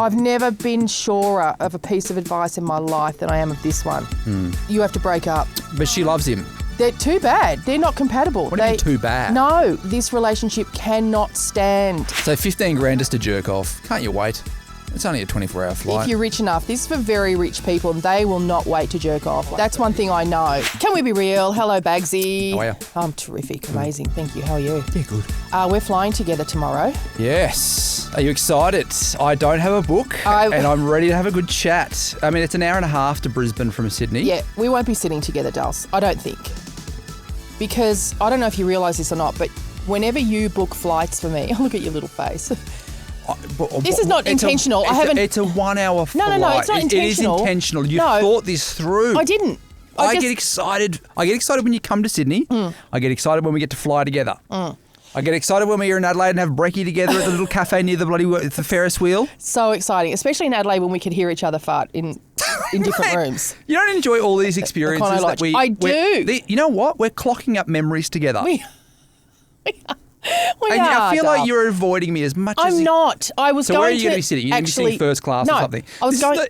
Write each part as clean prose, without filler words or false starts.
I've never been surer of a piece of advice in my life than I am of this one. You have to break up. But she loves him. They're too bad. They're not compatible. What do you mean too bad? No, this relationship cannot stand. So 15 grand just to jerk off. Can't you wait? It's only a 24-hour flight. If you're rich enough, this is for very rich people and they will not wait to jerk off. That's one thing I know. Can we be real? Hello, Bagsy. How are you? I'm terrific. Amazing. Thank you. How are you? Yeah, good. We're flying together tomorrow. Yes. Are you excited? I don't have a book and I'm ready to have a good chat. I mean, it's an hour and a half to Brisbane from Sydney. Yeah, we won't be sitting together, Dulce. I don't think. Because I don't know if you realise this or not, but whenever you book flights for me, look at your little face. This is not intentional. It's a 1 hour flight. No, it's not intentional. It is intentional. You thought this through. I didn't. I get excited. I get excited when you come to Sydney. I get excited when we get to fly together. I get excited when we're in Adelaide and have brekkie together at the little cafe near the Ferris wheel. So exciting, especially in Adelaide when we could hear each other fart in different rooms. You don't enjoy all these experiences that we... I do. You know what? We're clocking up memories together. We and are, I feel like you're avoiding me as much as... I'm not. I was so going to... where are you going to be sitting? You're going to be sitting first class or something?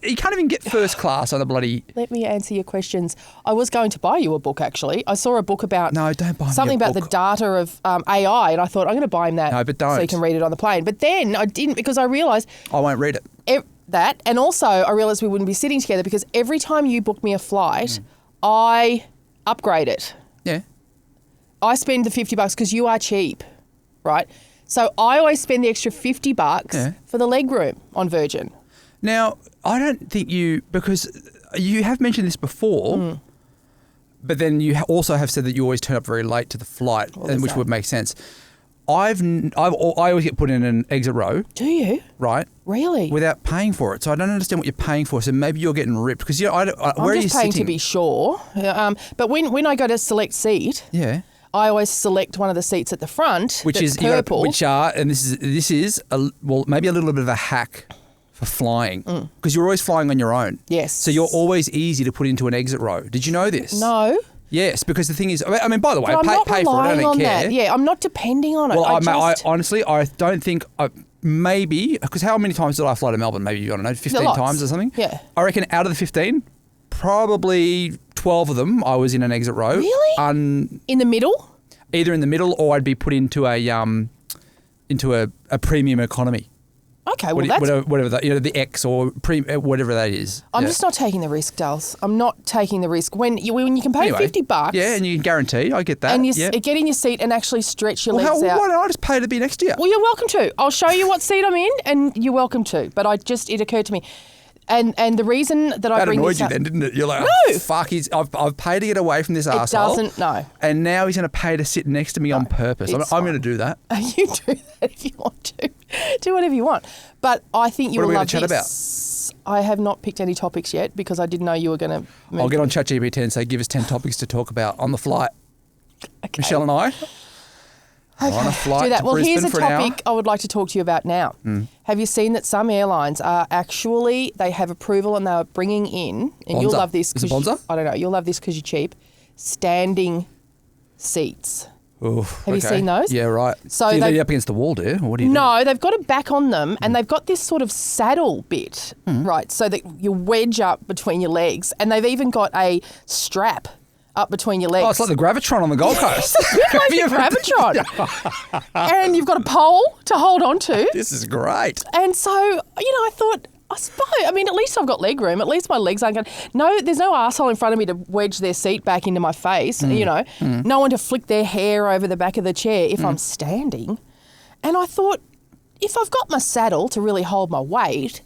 You can't even get first class on the bloody... Let me answer your questions. I was going to buy you a book, actually. I saw a book about... No, don't buy me something about the data of AI, and I thought, I'm going to buy him that. No, but don't. So you can read it on the plane. But then I didn't because I realised... I won't read it. That, and also I realised we wouldn't be sitting together because every time you book me a flight, I upgrade it. Yeah. I spend the $50 because you are cheap. Right? So I always spend the extra $50 for the leg room on Virgin. Now, I don't think because you have mentioned this before, but then you also have said that you always turn up very late to the flight, which would make sense. I always get put in an exit row. Do you? Right. Really? Without paying for it. So I don't understand what you're paying for. So maybe you're getting ripped because I'm just paying to be sure. But when I go to select seat, I always select one of the seats at the front, which is purple. And this is maybe a little bit of a hack for flying because you're always flying on your own. Yes. So you're always easy to put into an exit row. Did you know this? No. Yes, because the thing is, I mean, by the way, pay for it. I don't care. That. Yeah, I'm not depending on it. Well, I honestly, I don't think. Maybe because how many times did I fly to Melbourne? Maybe I don't know, 15 times or something. Yeah. I reckon out of the 15. Probably 12 of them, I was in an exit row. Really? In the middle? Either in the middle, or I'd be put into a premium economy. Okay, well whatever that, the X or whatever that is. I'm just not taking the risk, Dulce. I'm not taking the risk when you can pay $50. Yeah, and you can guarantee. I get that. And you get in your seat and actually stretch your legs out. Why don't I just pay to be next to you? Well, you're welcome to. I'll show you what seat I'm in, and you're welcome to. But it occurred to me. And the reason that I bring this up... That annoyed you then, didn't it? You're like, no. Oh, fuck, I've paid to get away from this arsehole. It doesn't, no. And now he's going to pay to sit next to me on purpose. I'm going to do that. You do that if you want to. Do whatever you want. But I think you will love this. What are we going to chat about? I have not picked any topics yet because I didn't know you were going to... I'll get on ChatGPT and say, give us 10 topics to talk about on the flight. Okay. Michelle and I. Okay, on a flight do that. to Well, Brisbane here's a topic I would like to talk to you about now. Have you seen that some airlines are actually, they have approval and they are bringing in, and you'll love this. Is it Bonza? I don't know, you'll love this because you're cheap, standing seats. Oof, have you seen those? Yeah, right. So do you lean up against the wall, do you? Or what do you do? No, they've got a back on them and they've got this sort of saddle bit, right, so that you wedge up between your legs, and they've even got a strap up between your legs. Oh, it's like the Gravitron on the Gold Coast. It's a bit like the Gravitron. And you've got a pole to hold on to. This is great. And so, I thought, I suppose, at least I've got leg room. At least my legs aren't going to... No, there's no arsehole in front of me to wedge their seat back into my face, No one to flick their hair over the back of the chair if I'm standing. And I thought, if I've got my saddle to really hold my weight,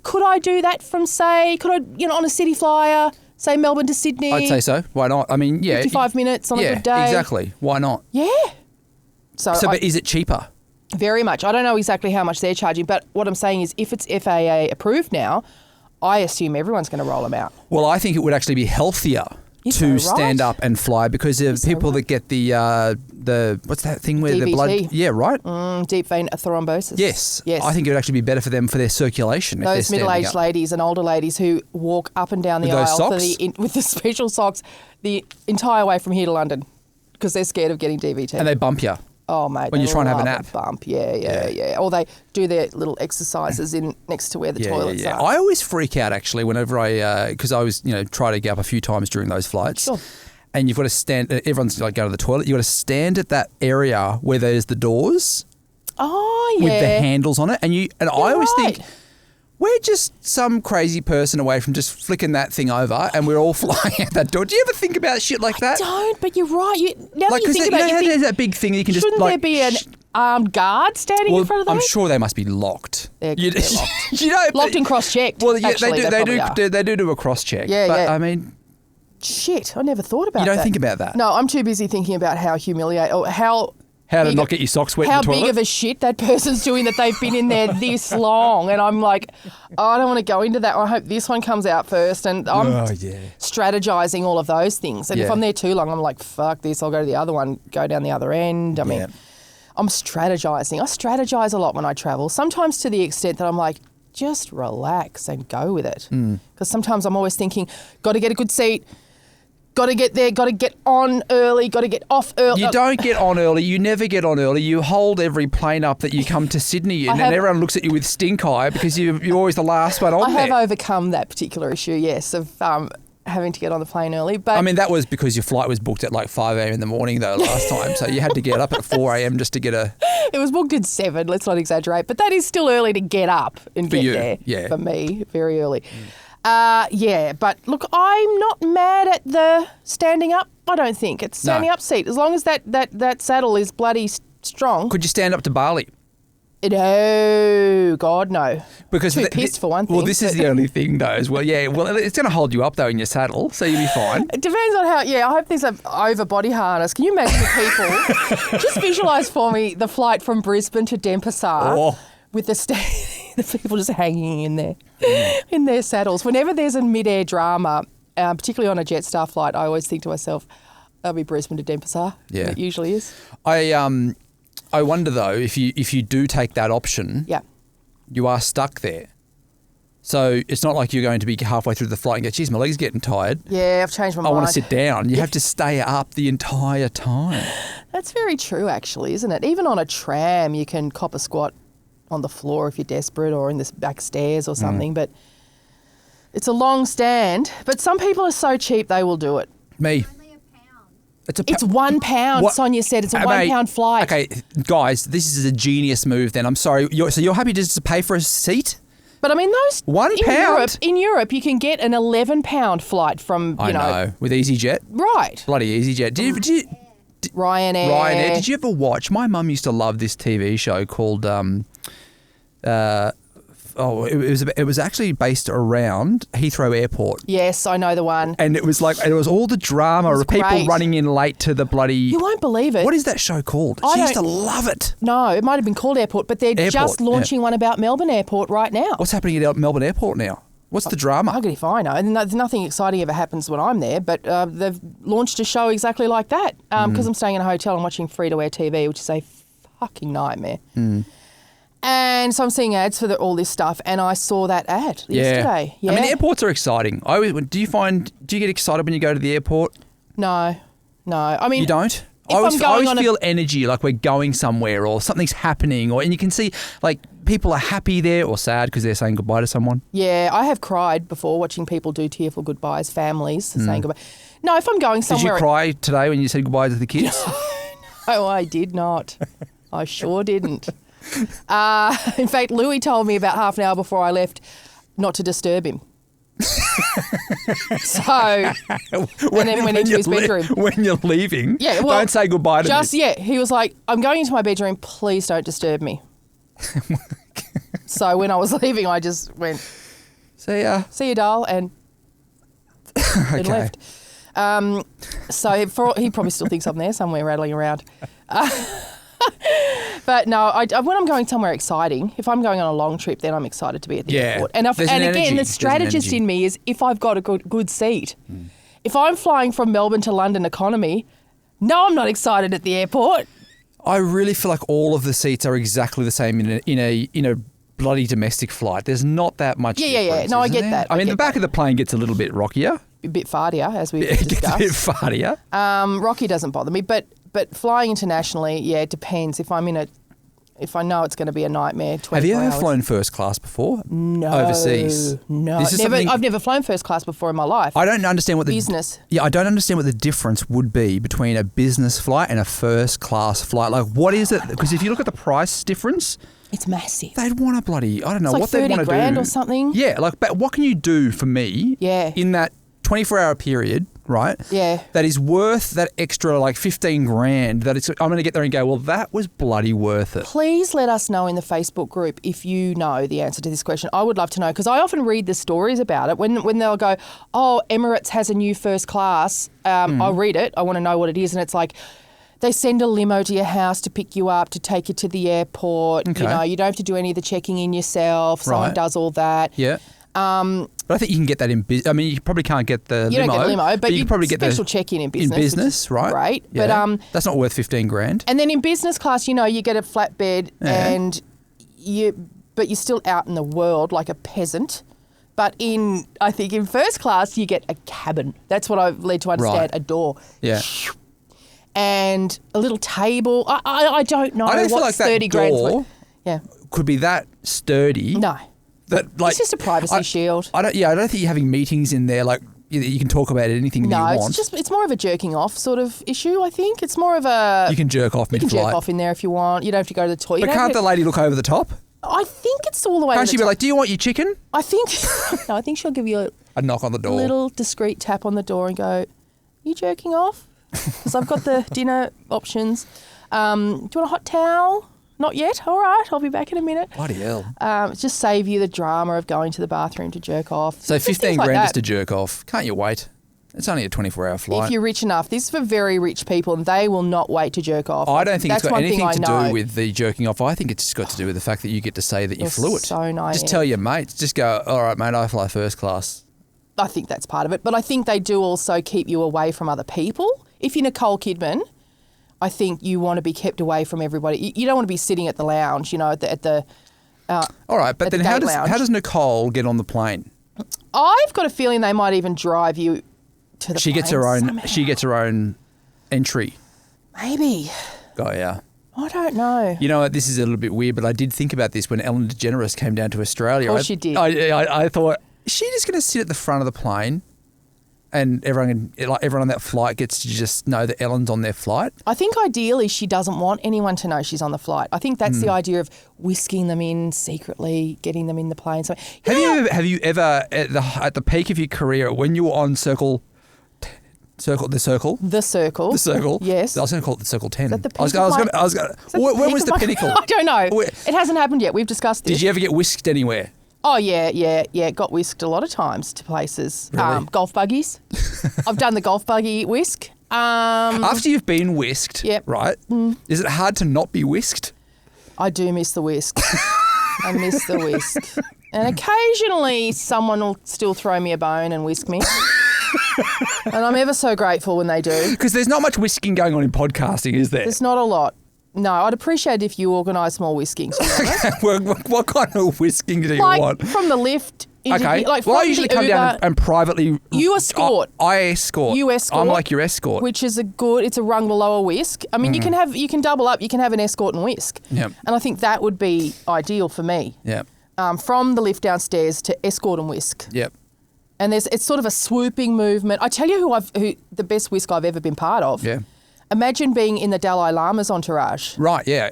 could I do that from, on a city flyer... Say Melbourne to Sydney. I'd say so. Why not? 55 minutes on a good day. Exactly. Why not? Yeah. But is it cheaper? Very much. I don't know exactly how much they're charging, but what I'm saying is if it's FAA approved now, I assume everyone's going to roll them out. Well, I think it would actually be healthier to stand up and fly because of people that get the what's that thing where DVT. the blood... Yeah, right. Deep vein thrombosis. Yes. I think it would actually be better for them for their circulation. Those middle-aged ladies and older ladies who walk up and down the aisle with the special socks the entire way from here to London because they're scared of getting DVT. And they bump you. Oh, mate. When you're trying to have a love nap. Bump. Yeah. Or they do their little exercises in next to where the toilets are. I always freak out, actually, whenever because I was, try to get up a few times during those flights. Sure. And you've got to stand, everyone's like going to the toilet. You've got to stand at that area where there's the doors. Oh, yeah. With the handles on it. And I always think, we're just some crazy person away from just flicking that thing over and we're all flying out that door. Do you ever think about shit like that? I don't, but you're right. Now that you think about it, there's that big thing that you can just shouldn't there be an armed guard standing in front of them? I'm sure they must be locked. They're locked. Locked and cross-checked. Well, yeah, actually, they do a cross-check. Yeah, but, yeah. I mean... Shit, I never thought about that. You don't think about that? No, I'm too busy thinking about how humiliating... or how to not get your socks wet in the toilet? How big of a shit that person's doing that they've been in there this long. And I'm like, I don't want to go into that. I hope this one comes out first. And I'm strategizing all of those things. And if I'm there too long, I'm like, fuck this. I'll go to the other one, go down the other end. I mean, I'm strategizing. I strategize a lot when I travel, sometimes to the extent that I'm like, just relax and go with it. Because sometimes I'm always thinking, got to get a good seat. Got to get there, got to get on early, got to get off early. You don't get on early. You never get on early. You hold every plane up that you come to Sydney in, and everyone looks at you with stink eye because you're always the last one on there. I have overcome that particular issue, yes, of having to get on the plane early. But I mean, that was because your flight was booked at like 5 a.m. in the morning, though, last time. So you had to get up at 4 a.m. just to get a... It was booked at 7, let's not exaggerate. But that is still early to get up and get there. Yeah. For me, very early. But look, I'm not mad at the standing up. I don't think it's standing up seat as long as that saddle is bloody strong. Could you stand up to Bali? No, God, no. Because too pissed for one thing. Well, this is the only thing though as well. Yeah, well, it's going to hold you up though in your saddle, so you'll be fine. It depends on how. Yeah, I hope there's an over body harness. Can you imagine the people? Just visualise for me the flight from Brisbane to Denpasar with the people just hanging in there. In their saddles. Whenever there's a mid-air drama, particularly on a Jetstar flight, I always think to myself, that'll be Brisbane to Denpasar. Yeah. It usually is. I wonder though, if you do take that option, you are stuck there. So it's not like you're going to be halfway through the flight and go, geez, my leg's getting tired. Yeah, I've changed my mind. I want to sit down. You have to stay up the entire time. That's very true, actually, isn't it? Even on a tram, you can cop a squat on the floor if you're desperate, or in the back stairs or something. But it's a long stand. But some people are so cheap they will do it. Me. It's £1. What? Sonia said it's a £1 flight. Okay, guys, this is a genius move. Then I'm sorry. So you're happy just to pay for a seat? But I mean, those £1 in Europe, you can get an £11 flight from I know with EasyJet. Right. Bloody EasyJet. Ryanair. Ryanair. Did you ever watch? My mum used to love this TV show called. It was actually based around Heathrow Airport. Yes, I know the one. And it was all the drama of people running in late to the bloody... You won't believe it. What is that show called? She used to love it. No, it might have been called Airport, but they're just launching one about Melbourne Airport right now. What's happening at Melbourne Airport now? What's the drama? Bugger if I know. And there's nothing exciting ever happens when I'm there, but they've launched a show exactly like that. Because I'm staying in a hotel and watching free-to-air TV, which is a fucking nightmare. And so I'm seeing ads for all this stuff, and I saw that ad yesterday. Yeah. I mean, airports are exciting. Do you get excited when you go to the airport? No. I mean, you don't? I always feel energy, like we're going somewhere or something's happening, and you can see like people are happy there or sad because they're saying goodbye to someone. Yeah, I have cried before watching people do tearful goodbyes, families saying goodbye. No, if I'm going somewhere... Did you cry today when you said goodbye to the kids? No, I did not. I sure didn't. In fact, Louis told me about half an hour before I left not to disturb him. So, and then went into his bedroom. When you're leaving, don't say goodbye to me. He was like, I'm going into my bedroom, please don't disturb me. So when I was leaving, I just went, see ya, doll, and left. So he probably still thinks I'm there somewhere rattling around. But no, when I'm going somewhere exciting, if I'm going on a long trip, then I'm excited to be at the airport. And again, the strategist in me is if I've got a good seat. If I'm flying from Melbourne to London economy, no, I'm not excited at the airport. I really feel like all of the seats are exactly the same in a bloody domestic flight. There's not that much difference. Yeah. No, I get that. I mean, the back of the plane gets a little bit rockier. A bit fartier, as we've discussed. It gets a bit fartier. Rocky doesn't bother me, but But flying internationally, it depends. If I know it's going to be a nightmare, 24 Have you ever hours. flown first class before? No. Overseas? No. This is something- I've never flown first class before in my life. I don't understand what the Business. Yeah, I don't understand what the difference would be between a business flight and a first class flight. Like, what is it? Because if you look at the price difference, It's massive. they'd want to bloody, I don't know It's like what they'd want to do. 30 grand or something. Yeah, like, but what can you do for me? Yeah. In that 24-hour period, right? Yeah. That is worth that extra like 15 grand. That it's, I'm going to get there and go, well, that was bloody worth it. Please let us know in the Facebook group if you know the answer to this question. I would love to know because I often read the stories about it when they'll go, oh, Emirates has a new first class. I'll read it. I want to know what it is. And it's like they send a limo to your house to pick you up, to take you to the airport. Okay. You know, you don't have to do any of the checking in yourself. Someone Right. does all that. Yeah. But I think you can get that in business. I mean, you probably can't get the You limo. don't get a limo, but you can probably get the special check-in in business. in business, right? Great. Yeah. But that's not worth 15 grand. and then in business class, you know, you get a flat bed Yeah. but you're still out in the world like a peasant. But I think in first class, you get a cabin. That's what I've led to understand, Right. a door. Yeah. And a little table. I don't know I don't what's feel like that 30 grand. door Yeah. could be that sturdy. No. That like It's just a privacy shield. I don't think you're having meetings in there like you can talk about anything that No, you want. it's more of a jerking off sort of issue, I think. It's more of a... You can jerk off You can mid-flight. jerk off in there if you want. You don't have to go to the toilet. But You don't can't have the lady look over the top? to- I think it's all the way Can't to she the be top. like, do you want your chicken? I think... No, I think she'll give you A knock on the a door. little discreet tap on the door and go, you jerking off? Because I've got the dinner options. Do you want a hot towel? Not yet? All right, I'll be back in a minute. Bloody hell. Just save you the drama of going to the bathroom to jerk off. So Just 15 things like grand that. just to jerk off. Can't you wait? It's only a 24-hour flight. If you're rich enough, this is for very rich people and they will not wait to jerk off. I don't think That's it's got one thing anything to I know. do with the jerking off. I think it's just got to do with the fact that you get to say that you You're flew it. so naive. Just tell your mates. Just go, all right, mate, I fly first class. I think that's part of it. But I think they do also keep you away from other people. If you're Nicole Kidman, I think you want to be kept away from everybody. You don't want to be sitting at the lounge, you know, at the All right, but At the then how gate lounge. does Nicole get on the plane? I've got a feeling they might even drive you to the She gets plane her own. somehow. She gets her own entry. Maybe. Oh yeah. I don't know. You know what? This is a little bit weird, but I did think about this when Ellen DeGeneres came down to Australia. Of course she did. I thought, is she just going to sit at the front of the plane, and everyone on that flight gets to just know that Ellen's on their flight? I think ideally she doesn't want anyone to know she's on the flight. I think that's the Hmm. idea of whisking them in secretly, getting them in the plane. So Have you ever at the peak of your career when you were on the circle? The circle. Yes. I was going to call it the Circle 10. that the I was peak of going. my- I was going. Is that the When peak was of the my- pinnacle? I don't know. Where- It hasn't happened yet. We've discussed it. Did you ever get whisked anywhere? Oh, yeah. Got whisked a lot of times to places. Really? Golf buggies. I've done the golf buggy whisk. After you've been whisked, Yep. right? Is it hard to not be whisked? I do miss the whisk. I miss the whisk. And occasionally someone will still throw me a bone and whisk me. And I'm ever so grateful when they do. Because there's not much whisking going on in podcasting, is there? There's not a lot. No, I'd appreciate if you organised more whisking. to be honest. what kind of whisking do you Like want? from the lift. Into Okay. like Well, I from usually the come down Uber, and privately. You escort. I escort. You escort. I'm like your escort. which is it's a rung below a whisk. I mean, you can double up. You can have an escort and whisk. Yep. And I think that would be ideal for me. Yeah. From the lift downstairs to escort and whisk. Yep. And it's sort of a swooping movement. I tell you who the best whisk I've ever been part of. Yeah. Imagine being in the Dalai Lama's entourage. Right. Yeah.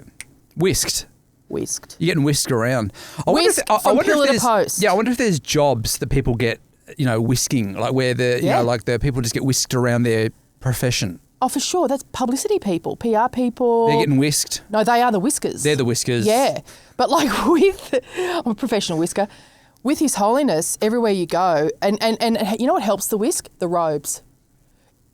Whisked. Whisked. You're getting whisked around. I wonder Whisked I from wonder if pillar to there's- post. Yeah, I wonder if there's jobs that people get, whisking, like where Yeah. like the people just get whisked around their profession. Oh, for sure. That's publicity people, PR people. They're getting whisked. No, they are the whiskers. They're the whiskers. Yeah. But like I'm a professional whisker. With His Holiness, everywhere you go, and you know what helps the whisk? The robes.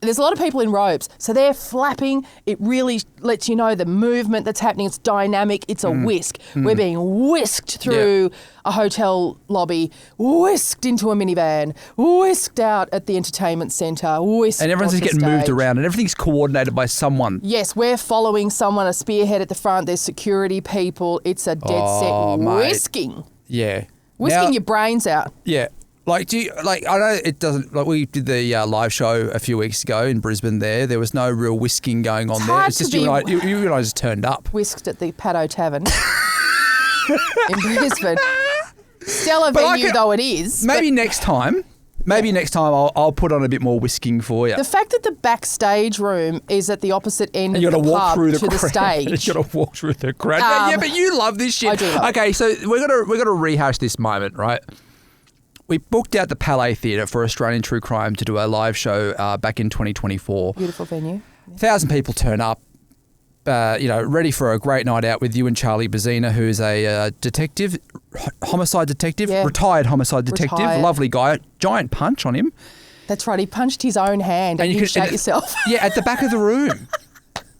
There's a lot of people in robes, so they're flapping. It really lets you know the movement that's happening. It's dynamic. It's a whisk. We're being whisked through a hotel lobby, whisked into a minivan, whisked out at the entertainment centre, whisked And everyone's onto just getting moved stage. around and everything's coordinated by someone. Yes, we're following someone, a spearhead at the front. There's security people. It's a dead Oh, set mate. whisking. Yeah. Whisking Now- your brains out. Yeah. Like, I know it doesn't, like we did the live show a few weeks ago in Brisbane there was no real whisking going on there. It's just you and I just turned up. Whisked at the Paddo Tavern in Brisbane. Stellar venue though it is. Maybe next time I'll put on a bit more whisking for you. The fact that the backstage room is at the opposite end of the walk pub through the to the stage. You got to walk through the crowd. Yeah, but you love this shit. I do love Okay, so we're gonna rehash this moment, right? We booked out the Palais Theatre for Australian True Crime to do a live show back in 2024. Beautiful venue. 1,000 people turn up, ready for a great night out with you and Charlie Bazina, who's a detective, homicide detective, retired homicide detective, lovely guy, giant punch on him. That's right, he punched his own hand and you could shake yourself. Yeah, at the back of the room.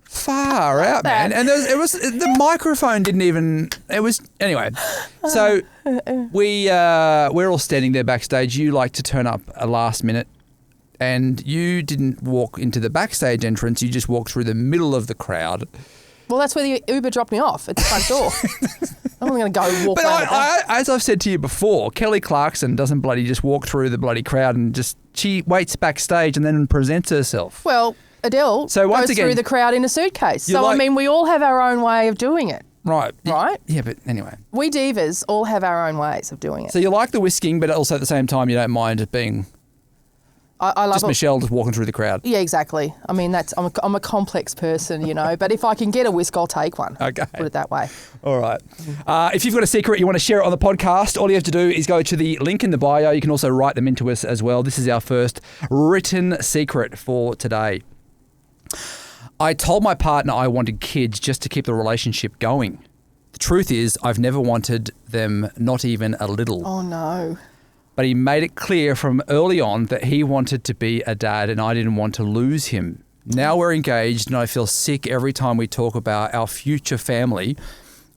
Far out, man. And the microphone didn't even, anyway. So we're all standing there backstage. You like to turn up a last minute and you didn't walk into the backstage entrance. You just walked through the middle of the crowd. Well, that's where the Uber dropped me off at the front door. I'm not going to go walk around. But as I've said to you before, Kelly Clarkson doesn't bloody just walk through the bloody crowd and she waits backstage and then presents herself. Well, Adele goes through the crowd in a suitcase. So, we all have our own way of doing it. Right. Right? Yeah, but anyway. We divas all have our own ways of doing it. So you like the whisking, but also at the same time you don't mind it being I love Michelle just walking through the crowd. Yeah, exactly. I mean, I'm a complex person, but if I can get a whisk, I'll take one. Okay. Put it that way. All right. If you've got a secret you want to share it on the podcast, all you have to do is go to the link in the bio. You can also write them into us as well. This is our first written secret for today. I told my partner I wanted kids just to keep the relationship going. The truth is, I've never wanted them, not even a little. Oh, no. But he made it clear from early on that he wanted to be a dad and I didn't want to lose him. Now we're engaged and I feel sick every time we talk about our future family.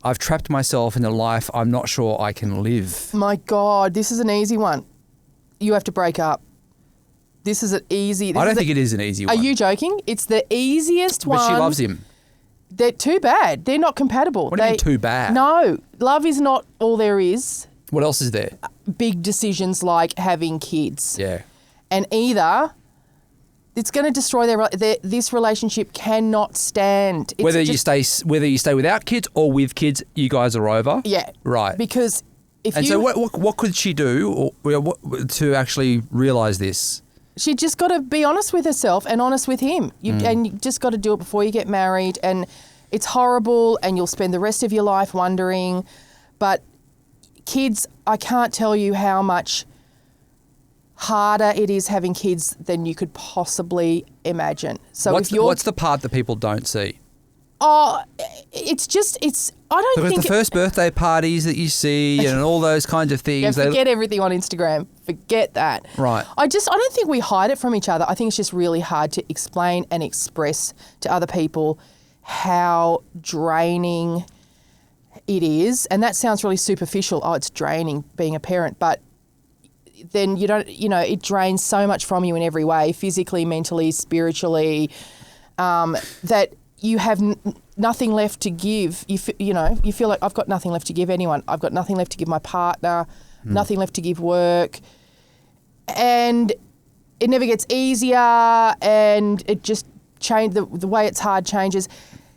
I've trapped myself in a life I'm not sure I can live. My God, this is an easy one. You have to break up. This is an easy... I don't think it is an easy one. Are you joking? It's the easiest one. But she loves him. They're too bad. They're not compatible. What do you mean too bad? No. Love is not all there is. What else is there? Big decisions like having kids. Yeah. And either it's going to destroy this relationship cannot stand. Whether you stay without kids or with kids, you guys are over? Yeah. Right. Because so what could she do to actually realise this? She just got to be honest with herself and honest with him. And you just got to do it before you get married. And it's horrible and you'll spend the rest of your life wondering. But kids, I can't tell you how much harder it is having kids than you could possibly imagine. So what's the part that people don't see? Oh, I don't think... the first birthday parties that you see and all those kinds of things. Yeah, forget everything on Instagram. Forget that. Right. I don't think we hide it from each other. I think it's just really hard to explain and express to other people how draining it is. And that sounds really superficial. Oh, it's draining being a parent. But then it drains so much from you in every way, physically, mentally, spiritually, that you have nothing left to give. You feel like I've got nothing left to give anyone. I've got nothing left to give my partner, nothing left to give work. And it never gets easier and it just change the way it's hard changes.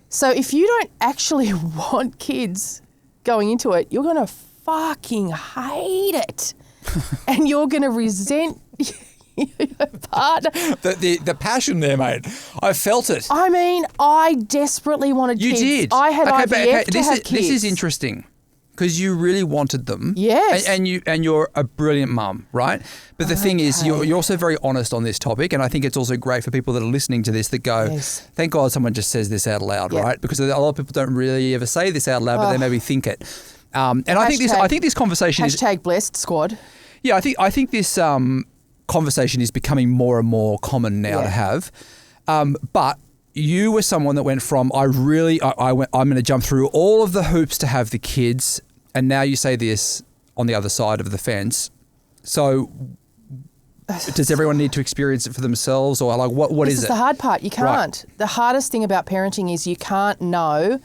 So if you don't actually want kids going into it, you're going to fucking hate it. And you're going to resent your partner. The passion there, mate. I felt it. I mean, I desperately wanted kids. You did. I had IVF to have kids. This is interesting because you really wanted them. Yes. And you're a brilliant mum, right? But the thing is, you're also very honest on this topic, and I think it's also great for people that are listening to this that go, thank God someone just says this out loud, right? Because a lot of people don't really ever say this out loud, but they maybe think it. And I think this conversation is #blessed squad. Yeah, I think this conversation is becoming more and more common now to have. But you were someone that went from I'm going to jump through all of the hoops to have the kids, and now you say this on the other side of the fence. So does everyone need to experience it for themselves, or like what is it? This is the hard part. You can't. Right. The hardest thing about parenting is you can't know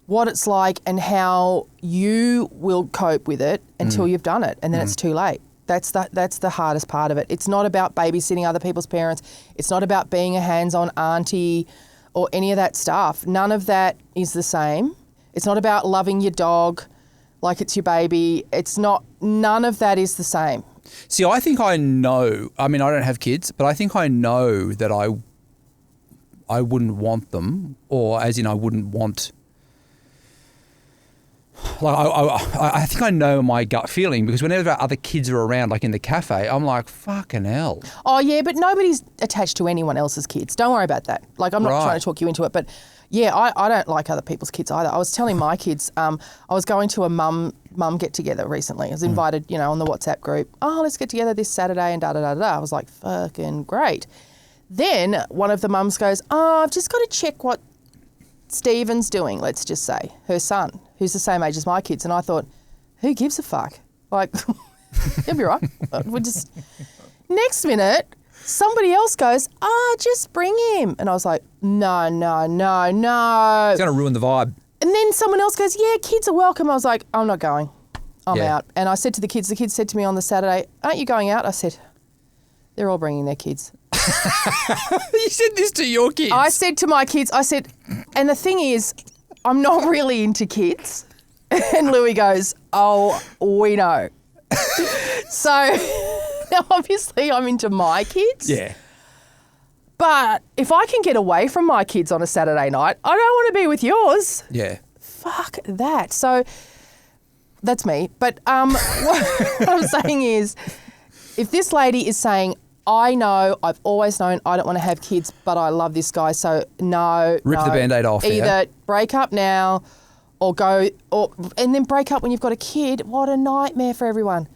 what it's like and how you will cope with it until you've done it, and then it's too late. That's the hardest part of it. It's not about babysitting other people's parents. It's not about being a hands-on auntie or any of that stuff. None of that is the same. It's not about loving your dog like it's your baby. None of that is the same. See, I think I know. I mean, I don't have kids, but I think I know that I wouldn't want them, or as in I wouldn't want. Like I think I know my gut feeling, because whenever other kids are around, like in the cafe, I'm like, fucking hell. Oh yeah, but nobody's attached to anyone else's kids. Don't worry about that. Like, I'm not trying to talk you into it, but yeah, I don't like other people's kids either. I was telling my kids, I was going to a mum get together recently. I was invited, on the WhatsApp group. Oh, let's get together this Saturday and da-da-da-da. I was like, fucking great. Then one of the mums goes, oh, I've just got to check what Stephen's doing, let's just say, her son, who's the same age as my kids. And I thought, who gives a fuck? Like, he'll be right. Next minute, somebody else goes, just bring him. And I was like, no. It's going to ruin the vibe. And then someone else goes, yeah, kids are welcome. I was like, I'm not going. I'm Yeah. out. And I said to the kids said to me on the Saturday, aren't you going out? I said, they're all bringing their kids. You said this to your kids? I said to my kids, and the thing is, I'm not really into kids. And Louis goes, oh, we know. So now obviously I'm into my kids. Yeah. But if I can get away from my kids on a Saturday night, I don't want to be with yours. Yeah. Fuck that. So that's me. But what I'm saying is, if this lady is saying, I know, I've always known I don't want to have kids, but I love this guy, so no. Rip the Band-Aid off. Either break up now and then break up when you've got a kid. What a nightmare for everyone.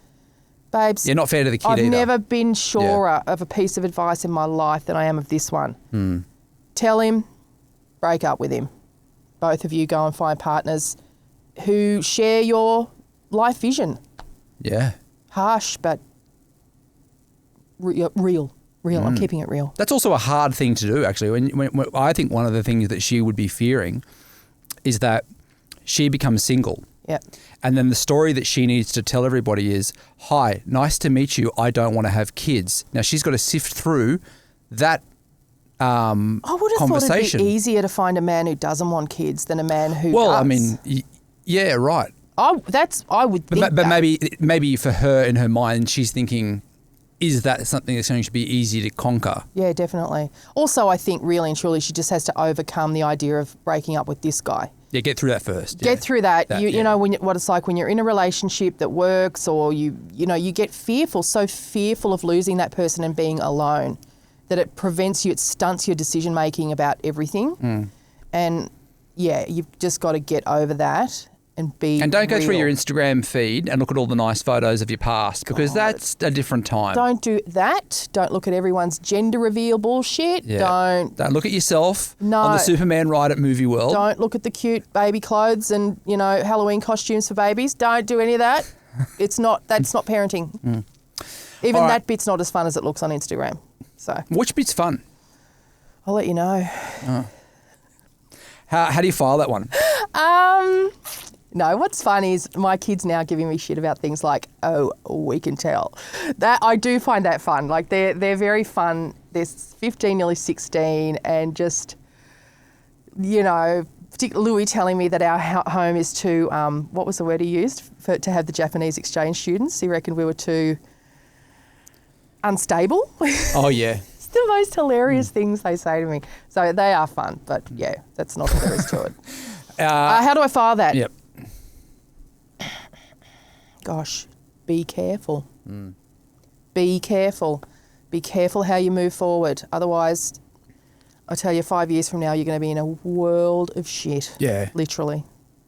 Babes. Yeah, not fair to the kid I've either. never been surer of a piece of advice in my life than I am of this one. Tell him, break up with him. Both of you go and find partners who share your life vision. Yeah. Harsh, but real. I'm keeping it real. That's also a hard thing to do, actually. When I think one of the things that she would be fearing is that she becomes single. Yeah. And then the story that she needs to tell everybody is, hi, nice to meet you. I don't want to have kids. Now, she's got to sift through that conversation. I would have thought it'd be easier to find a man who doesn't want kids than a man who does. Well, I mean, yeah, right. I would think But that. maybe for her, in her mind, she's thinking, is that something that's going to be easy to conquer? Yeah, definitely. Also, I think really and truly she just has to overcome the idea of breaking up with this guy. Yeah, get through that first. Get through that. You know what it's like when you're in a relationship that works, or you get so fearful of losing that person and being alone, that it stunts your decision making about everything. And yeah, you've just got to get over that and be And don't go through real. your Instagram feed and look at all the nice photos of your past, because that's a different time. Don't do that. Don't look at everyone's gender reveal bullshit. Yeah. Don't look at yourself on the Superman ride at Movie World. Don't look at the cute baby clothes and, Halloween costumes for babies. Don't do any of that. That's not parenting. Even All right. that bit's not as fun as it looks on Instagram. So Which bit's fun? I'll let you know. How do you file that one? No, what's fun is my kids now giving me shit about things like, oh, we can tell. That I do find that fun. Like they're very fun. They're 15, nearly 16, and just, Louis telling me that our home is too, what was the word he used to have the Japanese exchange students? He reckoned we were too unstable. Oh, yeah. It's the most hilarious things they say to me. So they are fun, but yeah, that's not what there is to it. How do I file that? Yep. Gosh, be careful. Be careful. Be careful how you move forward. Otherwise, I tell you, 5 years from now, you're going to be in a world of shit. Yeah. Literally.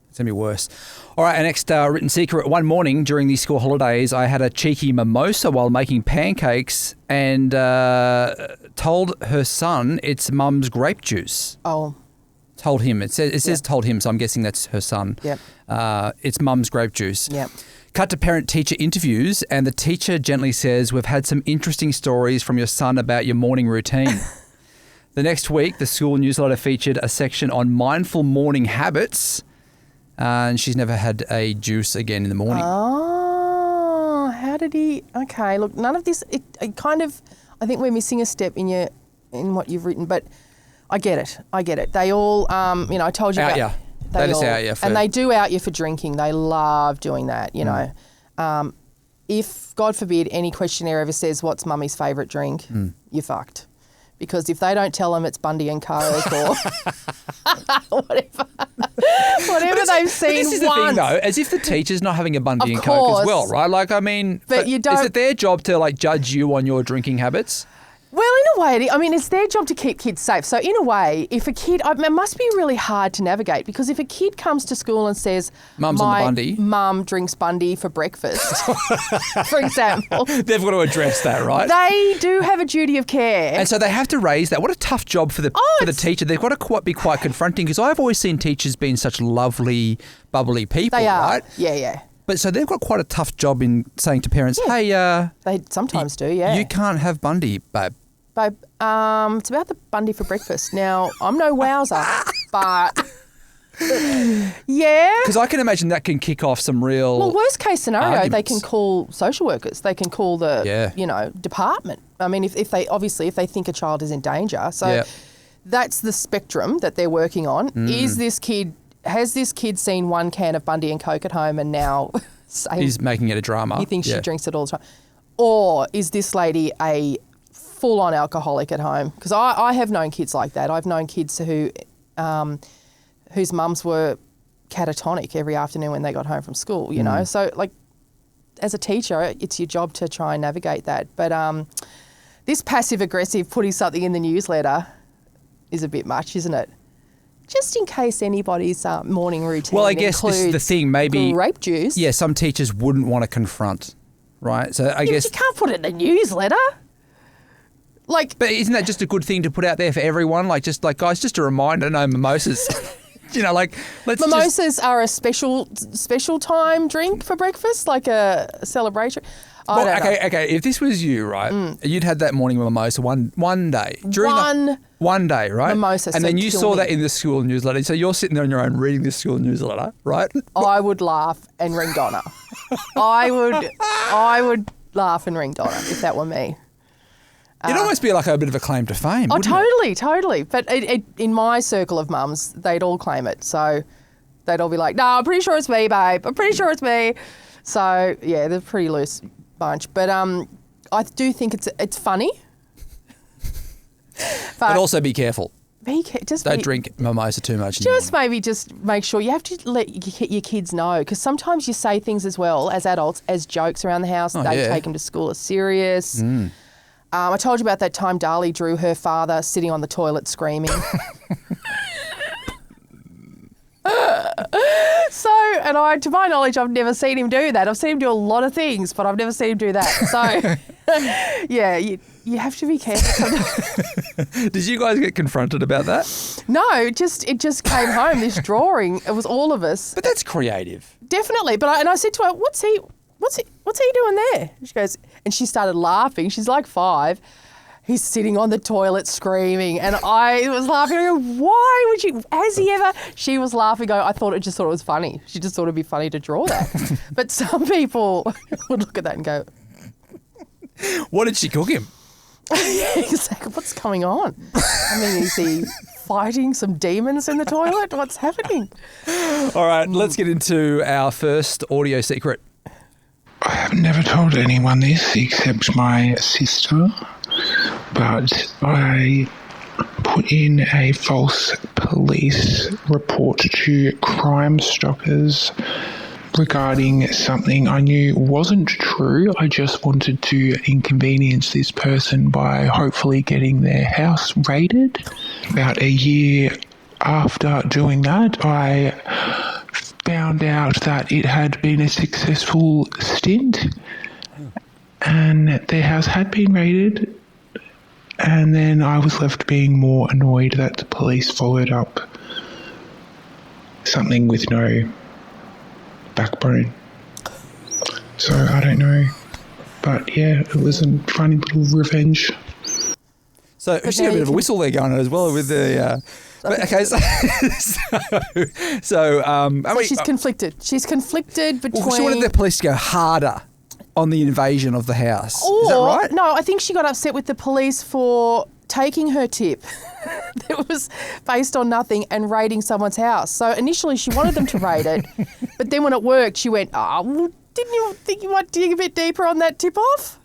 It's going to be worse. All right, our next written secret. One morning during these school holidays, I had a cheeky mimosa while making pancakes and told her son it's mum's grape juice. Oh. Told him. It says told him, so I'm guessing that's her son. Yep. It's mum's grape juice. Yep. Cut to parent-teacher interviews, and the teacher gently says, we've had some interesting stories from your son about your morning routine. The next week, the school newsletter featured a section on mindful morning habits, and she's never had a juice again in the morning. Oh, how how did he? Okay, look, none of this. It kind of. I think we're missing a step in what you've written, but I get it. They all, I told you about. They just out you and they do out you for drinking. They love doing that. You know, if God forbid any questionnaire ever says what's mummy's favourite drink, you're fucked. Because if they don't tell them it's Bundy and Coke or whatever they've seen this is the thing, though, as if the teacher's not having a Bundy and course. Coke as well, right? Like, I mean, but you don't, is it their job to, like, judge you on your drinking habits? Well, in a way, I mean, it's their job to keep kids safe. So in a way, if a kid, it must be really hard to navigate because if a kid comes to school and says, Mum's on the Bundy. Mum drinks Bundy for breakfast, for example. They've got to address that, right? They do have a duty of care. And so they have to raise that. What a tough job for the teacher. They've got to be quite confronting because I've always seen teachers being such lovely, bubbly people, they are. Right? Yeah. But so they've got quite a tough job in saying to parents, hey, they sometimes do, yeah. You can't have Bundy, babe. Babe, it's about the Bundy for breakfast. Now, I'm no wowser, but yeah. Because I can imagine that can kick off some real Well, worst case scenario, arguments. they can call social workers. They can call the, department. I mean, if they think a child is in danger. So that's the spectrum that they're working on. Has this kid seen one can of Bundy and Coke at home and now he's making it a drama? He thinks she drinks it all the time. Or is this lady a full-on alcoholic at home? Because I have known kids like that. I've known kids who whose mums were catatonic every afternoon when they got home from school, you know. So, like, as a teacher, it's your job to try and navigate that. But this passive-aggressive putting something in the newsletter is a bit much, isn't it? Just in case anybody's morning routine Well, I guess this is the thing. Maybe grape juice. Yeah, some teachers wouldn't want to confront, right? So I guess you can't put it in the newsletter. Like, but isn't that just a good thing to put out there for everyone? Like, guys, just a reminder, no mimosas. Mimosas are a special time drink for breakfast, like a celebration. Okay. If this was you, right, you'd had that morning mimosa one day one day, right? Mimosa, and then you saw that in the school newsletter. So you're sitting there on your own reading the school newsletter, right? I would laugh and ring Donna. I would laugh and ring Donna if that were me. It'd almost be like a bit of a claim to fame. Oh, totally. But in my circle of mums, they'd all claim it. So they'd all be like, "No, I'm pretty sure it's me, babe. I'm pretty sure it's me." So yeah, they're a pretty loose bunch. But I do think it's funny. But also be careful. Don't drink mimosa too much. Just make sure you have to let your kids know because sometimes you say things as well as adults as jokes around the house. They take them to school as serious. I told you about that time Darlie drew her father sitting on the toilet screaming. To my knowledge, I've never seen him do that. I've seen him do a lot of things, but I've never seen him do that. So, yeah, you have to be careful. Did you guys get confronted about that? No, it just came home, this drawing. It was all of us. But that's creative. Definitely. But I said to her, what's he doing there? She goes, and she started laughing. She's like 5. He's sitting on the toilet screaming. And I was laughing. I go, why would you, has he ever? She was laughing. I thought it was funny. She just thought it'd be funny to draw that. But some people would look at that and go, what did she cook him? Exactly. What's going on? I mean, is he fighting some demons in the toilet? What's happening? All right, let's get into our first audio secret. I have never told anyone this except my sister, but I put in a false police report to Crime Stoppers regarding something I knew wasn't true. I just wanted to inconvenience this person by hopefully getting their house raided. About a year after doing that, I found out that it had been a successful stint and their house had been raided, and then I was left being more annoyed that the police followed up something with no backbone. So I don't know, but yeah, it was a funny little revenge. So she's got a bit of a whistle there going on as well with the... okay, so she's conflicted. She's conflicted between... Well, she wanted the police to go harder. on the invasion of the house. Or, is that right? No, I think she got upset with the police for taking her tip that was based on nothing and raiding someone's house. So initially she wanted them to raid it, but then when it worked, she went, well, didn't you think you might dig a bit deeper on that tip-off?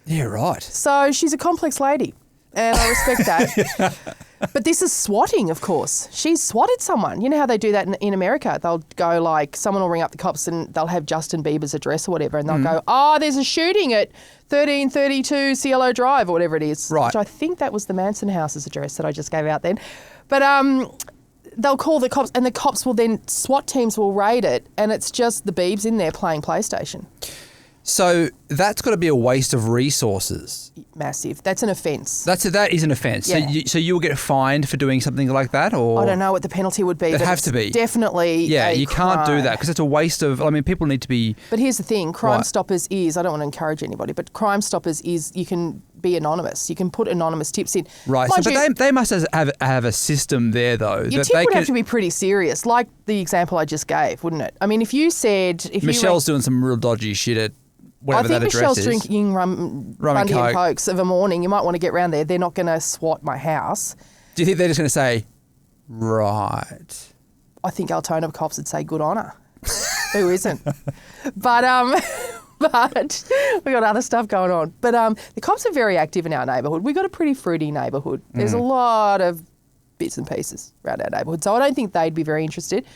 Yeah, right. So she's a complex lady, and I respect that. But this is swatting, of course. She's swatted someone. You know how they do that in America? They'll go like, someone will ring up the cops and they'll have Justin Bieber's address or whatever, and they'll go, there's a shooting at 1332 Cielo Drive or whatever it is. Right. Which I think that was the Manson house's address that I just gave out then. But they'll call the cops, and the cops will then, SWAT teams will raid it, and it's just the Biebs in there playing PlayStation. So that's got to be a waste of resources. Massive. That's an offence. That is an offence. Yeah. So you will get fined for doing something like that, or I don't know what the penalty would be. It'd but have it's to be. Definitely. Yeah, you can't do crime. that because it's a waste of. I mean, people need to be. But here's the thing: Crime Right. Stoppers is. I don't want to encourage anybody, but Crime Stoppers is. You can be anonymous. You can put anonymous tips in. Right. Mind So, you, but they must have a system there though. your that tip they would can, have to be pretty serious, like the example I just gave, wouldn't it? I mean, if you said Michelle's doing some real dodgy shit at whatever that I think address Michelle's is. drinking Rum and Bundy and Coke. Cokes of a morning. You might want to get round there. They're not going to swat my house. Do you think they're just going to say, right? I think Altona cops would say good on her. Who isn't? But we got other stuff going on. But the cops are very active in our neighbourhood. We've got a pretty fruity neighbourhood. There's a lot of bits and pieces around our neighbourhood. So I don't think they'd be very interested.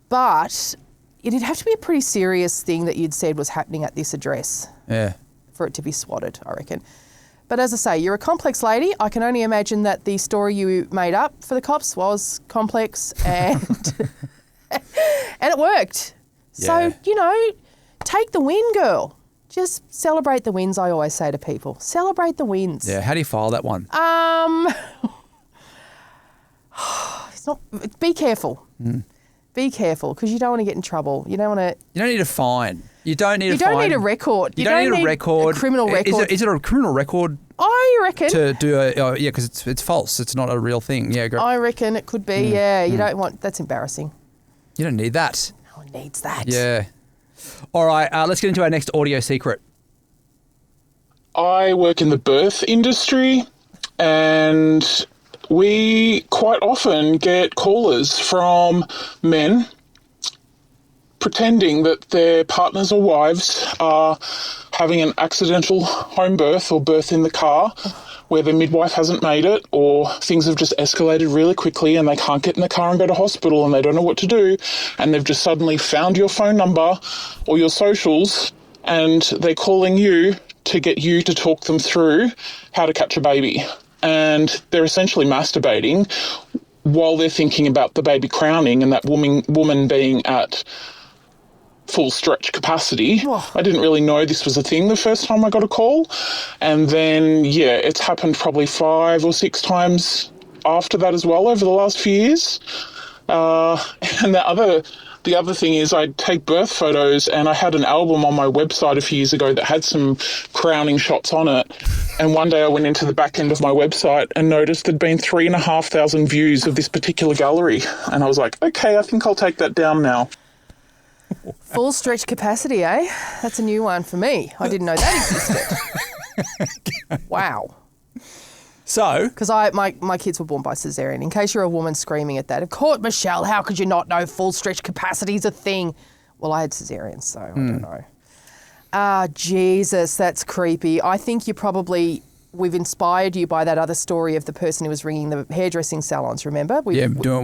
But it'd have to be a pretty serious thing that you'd said was happening at this address Yeah. for it to be swatted, I reckon. But as I say, you're a complex lady. I can only imagine that the story you made up for the cops was complex and and it worked. Yeah. So, take the win, girl. Just celebrate the wins, I always say to people. Celebrate the wins. Yeah. How do you file that one? Be careful. Be careful because you don't want to get in trouble. You don't want to. You don't need a fine. You don't need a fine. You don't need a record. You don't need a record. A criminal record. Is it a criminal record I reckon. to do a? Yeah, because it's false. It's not a real thing. Yeah, great. I reckon it could be. Yeah, you don't want. That's embarrassing. You don't need that. No one needs that. Yeah. All right. Let's get into our next audio secret. I work in the birth industry, and we quite often get callers from men pretending that their partners or wives are having an accidental home birth or birth in the car where the midwife hasn't made it, or things have just escalated really quickly and they can't get in the car and go to hospital and they don't know what to do, and they've just suddenly found your phone number or your socials and they're calling you to get you to talk them through how to catch a baby. And they're essentially masturbating while they're thinking about the baby crowning and that woman being at full stretch capacity. Oh. I didn't really know this was a thing the first time I got a call. And then, yeah, it's happened probably 5 or 6 times after that as well over the last few years. And the other thing is I take birth photos, and I had an album on my website a few years ago that had some crowning shots on it. And one day I went into the back end of my website and noticed there'd been 3,500 views of this particular gallery. And I was like, okay, I think I'll take that down now. Full stretch capacity, eh? That's a new one for me. I didn't know that existed. Wow. So, Because my kids were born by cesarean. In case you're a woman screaming at that, of course, Michelle, how could you not know full stretch capacity is a thing? Well, I had cesarean, so I don't know. Jesus, that's creepy. I think we've inspired you by that other story of the person who was ringing the hairdressing salons, remember?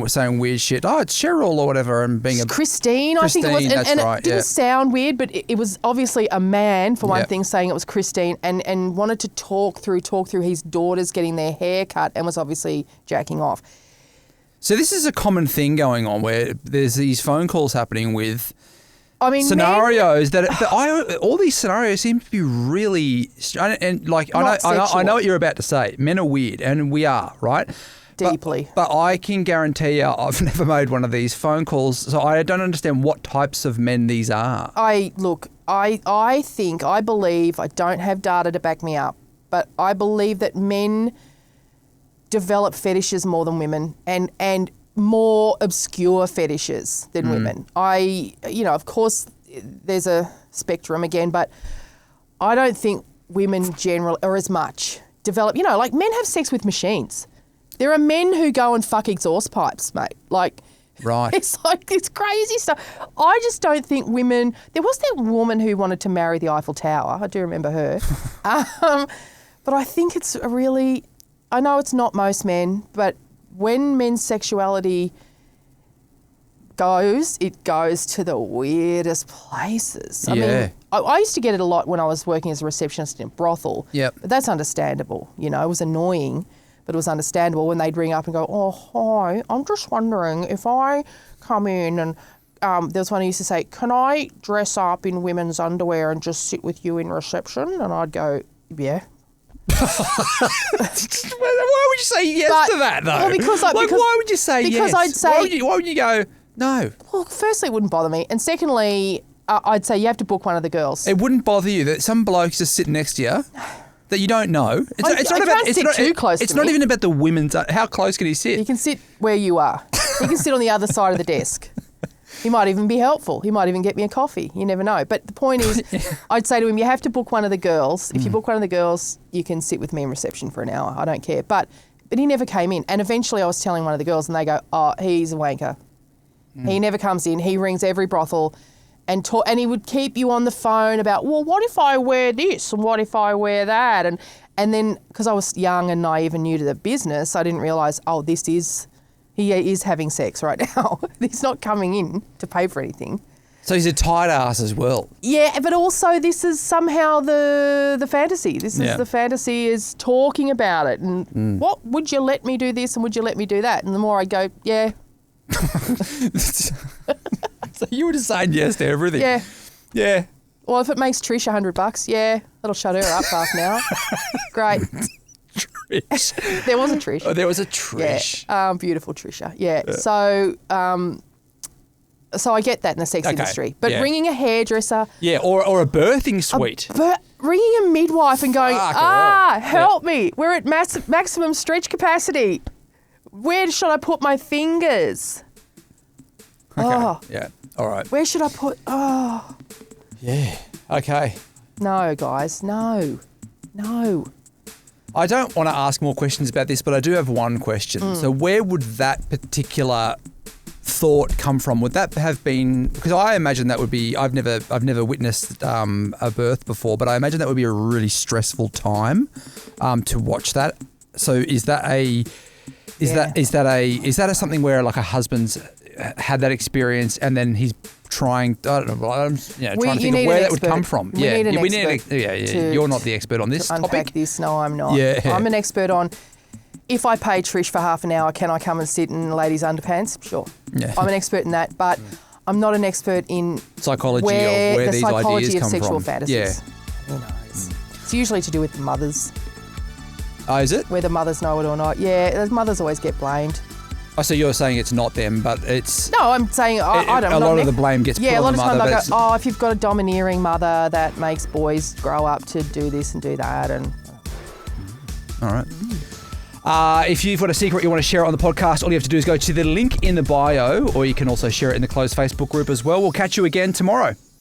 saying weird shit. Oh, it's Cheryl or whatever, and being a Christine, I think it was. Christine, that's and right, it didn't sound weird, but it was obviously a man, for one Yep. thing, saying it was Christine and wanted to talk through his daughters getting their hair cut and was obviously jacking off. So this is a common thing going on where there's these phone calls happening with I mean, scenarios all these scenarios seem to be really and like I Not know sexual. what you're about to say. Men are weird, and we are, right? Deeply. But I can guarantee you, I've never made one of these phone calls, so I don't understand what types of men these are. I believe, I don't have data to back me up, but I believe that men develop fetishes more than women and more obscure fetishes than women. Of course, there's a spectrum again, but I don't think women generally, or as much, develop, like men have sex with machines. There are men who go and fuck exhaust pipes, mate. Like, Right. it's like it's crazy stuff. I just don't think women, there was that woman who wanted to marry the Eiffel Tower. I do remember her. But I think it's a really, I know it's not most men, but when men's sexuality goes, it goes to the weirdest places. I mean, I used to get it a lot when I was working as a receptionist in a brothel. Yep. But that's understandable. It was annoying, but it was understandable when they'd ring up and go, "Oh, hi, I'm just wondering if I come in and there was one who used to say, can I dress up in women's underwear and just sit with you in reception?" And I'd go, yeah. Why would you say yes to that, though? Well, because why would you say yes? Because I'd say... Why would you go, no? Well, firstly, it wouldn't bother me. And secondly, I'd say you have to book one of the girls. It wouldn't bother you that some bloke's just sitting next to you that you don't know. It's not even about the women's... How close can he sit? He can sit where you are. He can sit on the other side of the desk. He might even be helpful. He might even get me a coffee. You never know. But the point is, I'd say to him, you have to book one of the girls. If you book one of the girls, you can sit with me in reception for an hour. I don't care. But he never came in. And eventually I was telling one of the girls and they go, oh, he's a wanker. He never comes in. He rings every brothel and he would keep you on the phone about, well, what if I wear this and what if I wear that? And then, because I was young and naive and new to the business, I didn't realise, he is having sex right now. He's not coming in to pay for anything. So he's a tight ass as well. Yeah, but also this is somehow the fantasy. The fantasy is talking about it. And what, would you let me do this and would you let me do that? And the more I go, yeah. So you were just saying yes to everything. Yeah. Yeah. Well, if it makes Trish $100, yeah, that'll shut her up half an hour. Great. Trish. There was a Trish. Oh, there was a Trish. Yeah, beautiful Trisha. Yeah. So I get that in the sex industry. But ringing a hairdresser. Yeah, or a birthing suite. Ringing a midwife and going, help me. We're at maximum stretch capacity. Where should I put my fingers? Okay. Oh. Yeah. All right. Where should I put? Oh. Yeah. Okay. No, guys. No. I don't want to ask more questions about this, but I do have one question. So where would that particular thought come from? Would that have been, because I imagine that would be, I've never witnessed a birth before, but I imagine that would be a really stressful time to watch that. So is that something where like a husband's had that experience and then he's trying, I don't know, trying to think of where that would come from. We need an expert. You're not the expert on this topic. Unpack this. No, I'm not. Yeah. I'm an expert on, if I pay Trish for half an hour, can I come and sit in ladies' underpants? Sure. Yeah. I'm an expert in that, but I'm not an expert in psychology of where these ideas come from. The psychology of sexual fantasies. Yeah. Who knows? It's usually to do with the mothers. Oh, is it? Whether mothers know it or not. Yeah, the mothers always get blamed. Oh, so you're saying it's not them, but it's... No, I'm saying I don't know. A lot of the blame gets put on the mother. Yeah, a lot of times I go, if you've got a domineering mother, that makes boys grow up to do this and do that. And all right. If you've got a secret you want to share it on the podcast, all you have to do is go to the link in the bio, or you can also share it in the closed Facebook group as well. We'll catch you again tomorrow.